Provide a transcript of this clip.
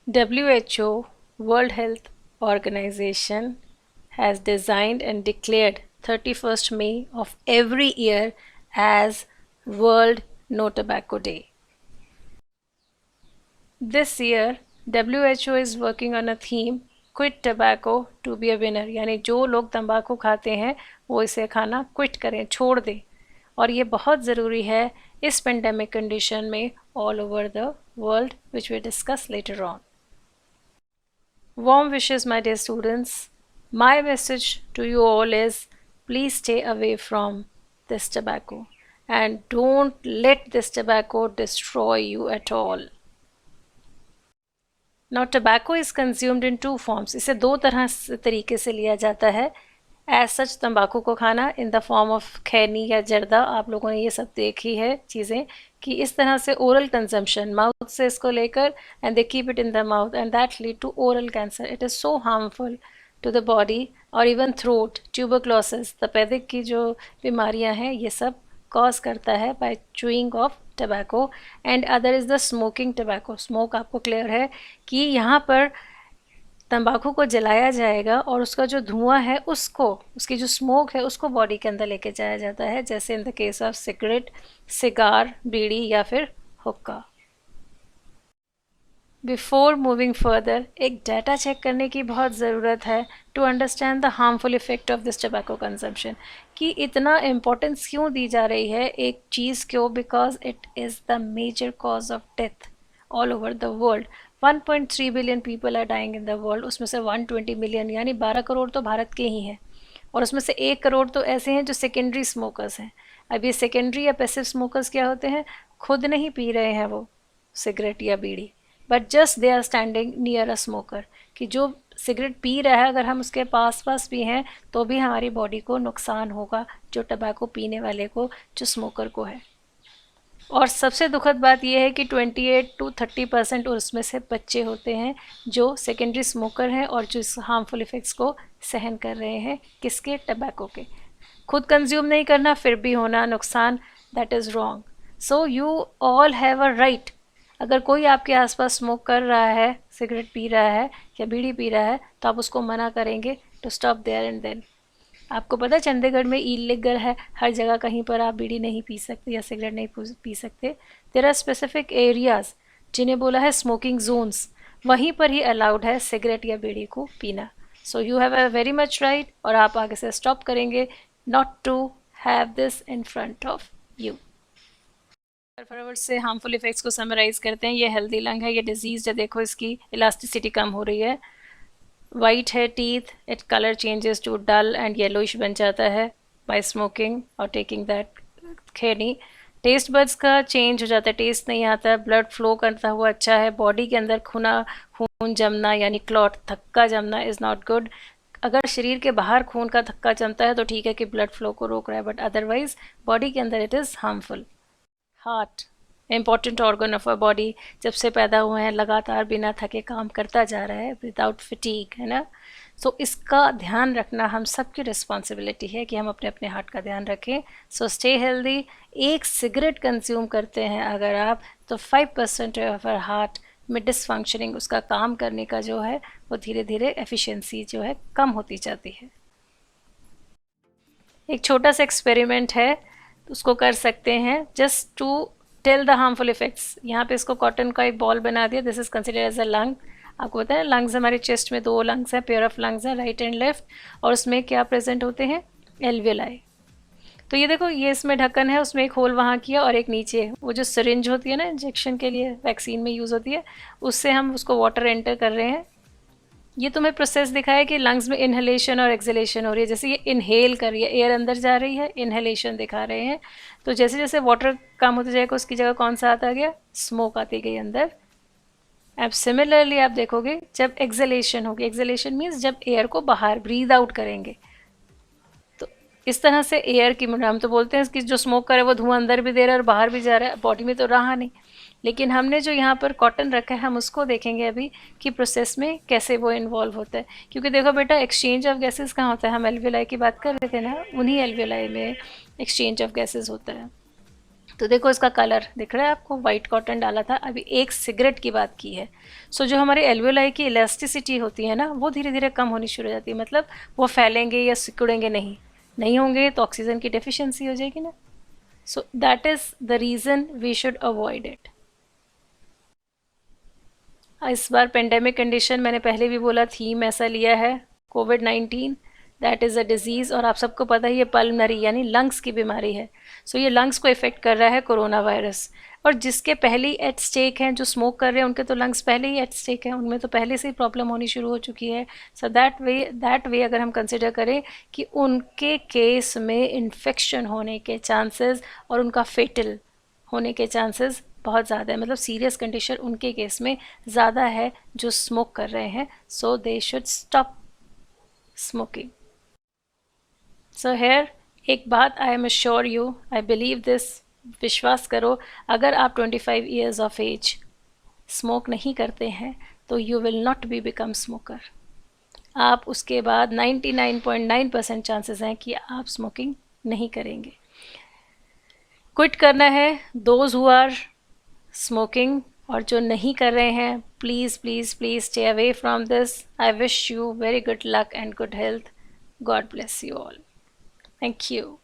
WHO, World Health Organization, has designed and declared 31st May of every year as World No Tobacco Day. This year, WHO is working on a theme Quit Tobacco to be a winner, यानी जो लोग तंबाकू खाते हैं वो इसे खाना quit करें, छोड़ दें। और ये बहुत ज़रूरी है इस पेंडेमिक कंडीशन में all over the world, which we discuss later on. Warm wishes, my dear students. My message to you all is please stay away from this tobacco and don't let this tobacco destroy you at all. Now tobacco is consumed in two forms. इसे दो तरीके से लिया जाता है. As such तंबाकू को खाना इन द फॉर्म ऑफ खैनी या जर्दा, आप लोगों ने ये सब देखी है चीज़ें कि इस तरह से ओरल कंजम्पशन, माउथ से इसको लेकर and they keep it in the mouth and that lead to oral cancer. It is so harmful to the body. और इवन थ्रोट, ट्यूबरक्लोसिस, तपेदिक की जो बीमारियां हैं ये सब कॉज करता है by chewing of tobacco. And other is the smoking tobacco. Smoke आपको क्लियर है कि यहाँ पर तंबाकू को जलाया जाएगा और उसका जो धुआं है उसको, उसकी जो स्मोक है उसको बॉडी के अंदर लेके जाया जाता है, जैसे in the case of cigarette, cigar, bidi या फिर हुक्का. बिफोर मूविंग फर्दर एक डाटा चेक करने की बहुत ज़रूरत है to understand the harmful effect of this tobacco consumption. कि इतना इम्पोर्टेंस क्यों दी जा रही है एक चीज़ को, because it is the major cause of death all over the world. 1.3 billion people are dying in the world. उसमें से 120 मिलियन यानी 12 करोड़ तो भारत के ही हैं. और उसमें से 1 करोड़ तो ऐसे हैं जो सेकेंडरी स्मोकर्स हैं. अब ये सेकेंडरी या पैसिव स्मोकर्स क्या होते हैं? खुद नहीं पी रहे हैं वो सिगरेट या bidi, but just they are standing near a smoker. कि जो सिगरेट पी रहा है अगर हम उसके पास भी हैं तो भी हमारी बॉडी को नुकसान होगा, जो टबैको पीने वाले को, जो स्मोकर को है. और सबसे दुखद बात यह है कि 28 to 30% उसमें से बच्चे होते हैं जो सेकेंडरी स्मोकर हैं और जो इस हार्मफुल इफ़ेक्ट्स को सहन कर रहे हैं. किसके? टबैको के. खुद कंज्यूम नहीं करना फिर भी होना नुकसान, that is wrong. So you all have a right. अगर कोई आपके आसपास स्मोक कर रहा है, सिगरेट पी रहा है या बीड़ी पी रहा है, तो आप उसको मना करेंगे to stop there and then. आपको पता है चंडीगढ़ में इलीगल है हर जगह, कहीं पर आप बीड़ी नहीं पी सकते या सिगरेट नहीं पी सकते. देयर आर स्पेसिफिक एरियाज़ जिन्हें बोला है स्मोकिंग जोन्स, वहीं पर ही अलाउड है सिगरेट या बीड़ी को पीना. So you have a very much right, और आप आगे से स्टॉप करेंगे not to have this in front of you. फटाफट से हार्मफुल इफेक्ट्स को समराइज़ करते हैं. ये हेल्दी लंग है, ये डिजीज़ है, देखो इसकी इलास्टिसिटी कम हो रही है. वाइट है teeth, it colour changes to dull and yellowish बन जाता है बाय स्मोकिंग और taking that khaini. Taste buds का चेंज हो जाता है, टेस्ट नहीं आता है. ब्लड फ्लो करता हुआ अच्छा है. बॉडी के अंदर खून जमना यानी क्लॉट, थक्का जमना इज़ नॉट गुड. अगर शरीर के बाहर खून का थक्का जमता है तो ठीक है कि ब्लड फ्लो को रोक रहा है, बट अदरवाइज बॉडी के अंदर it is harmful. Heart, important organ of a body, जब से पैदा हुए हैं लगातार बिना थके काम करता जा रहा है विदाउट फिटीक, है ना. सो इसका ध्यान रखना हम सबकी रिस्पॉन्सिबिलिटी है कि हम अपने अपने हार्ट का ध्यान रखें. So stay healthy. एक सिगरेट कंज्यूम करते हैं अगर आप, तो 5% ऑफ आवर हार्ट में डिसफंक्शनिंग, उसका काम करने का जो है वो धीरे धीरे एफिशिएंसी जो है कम होती जाती है. एक छोटा सा एक्सपेरिमेंट है, उसको कर सकते हैं just to tell the harmful effects. यहाँ पे इसको कॉटन का एक बॉल बना दिया. This is consider as a lung. आपको पता है लंग्स हमारे चेस्ट में 2 लंग्स हैं, पेयर ऑफ लंग्स हैं, राइट एंड लेफ्ट. और उसमें क्या प्रेजेंट होते हैं? एल्वियोलाई. तो ये देखो, ये इसमें ढक्कन है, उसमें एक होल वहाँ किया और एक नीचे वो जो सिरिंज होती है ना, इंजेक्शन के लिए वैक्सीन में यूज़ होती है, उससे हम उसको वाटर एंटर कर रहे हैं. ये तुम्हें प्रोसेस दिखाया कि लंग्स में इनहेलेशन और एक्सहेलेशन हो रही है. जैसे ये इनहेल कर रही है, एयर अंदर जा रही है, इनहेलेशन दिखा रहे हैं. तो जैसे जैसे वाटर कम होते जाएगा उसकी जगह कौन सा आता गया? स्मोक आती गई अंदर. अब सिमिलरली आप देखोगे जब एक्सहेलेशन होगी, एक्सहेलेशन मीन्स जब एयर को बाहर ब्रीद आउट करेंगे, तो इस तरह से एयर की, हम तो बोलते हैं कि जो स्मोक करे वो धुआं अंदर भी दे रहा है और बाहर भी जा रहा है, बॉडी में तो रहा नहीं. लेकिन हमने जो यहाँ पर कॉटन रखा है हम उसको देखेंगे अभी कि प्रोसेस में कैसे वो इन्वॉल्व होता है. क्योंकि देखो बेटा, एक्सचेंज ऑफ गैसेस कहाँ होता है? हम एल्वियोलाई की बात कर रहे थे ना, उन्हीं एल्वियोलाई में एक्सचेंज ऑफ गैसेस होता है. तो देखो इसका कलर दिख रहा है आपको, वाइट कॉटन डाला था, अभी एक सिगरेट की बात की है। सो जो हमारे एल्वेओलाई की इलास्टिसिटी होती है ना, वो धीरे धीरे कम होनी शुरू हो जाती है, मतलब वो फैलेंगे या सिकुड़ेंगे नहीं, नहीं होंगे तो ऑक्सीजन की डेफिशिएंसी हो जाएगी ना। So that is the reason we should avoid it. इस बार पेंडेमिक कंडीशन मैंने पहले भी बोला, थीम ऐसा लिया है कोविड-19, दैट इज़ अ डिज़ीज़, और आप सबको पता है ये पल्मनरी यानी लंग्स की बीमारी है। सो ये लंग्स को इफ़ेक्ट कर रहा है कोरोना वायरस, और जिसके पहले ही एट स्टेक हैं, जो स्मोक कर रहे हैं उनके तो लंग्स पहले ही एट स्टेक हैं, उनमें तो पहले से ही प्रॉब्लम होनी शुरू हो चुकी है। सो दैट वे अगर हम कंसिडर करें कि उनके केस में इन्फेक्शन होने के चांसेस और उनका फेटल होने के चांसेस बहुत ज़्यादा है, मतलब सीरियस कंडीशन उनके केस में ज़्यादा है जो स्मोक कर रहे हैं। So they should stop smoking. So here एक बात I am assure you, I believe this, विश्वास करो, अगर आप 25 ईयर्स ऑफ एज स्मोक नहीं करते हैं तो you will not be become smoker. आप उसके बाद 99.9% चांसेस हैं कि आप स्मोकिंग नहीं करेंगे। क्विट करना है दोज हु आर स्मोकिंग, और जो नहीं कर रहे हैं please please please stay away from this. I wish you very good luck and good health. God bless you all. Thank you.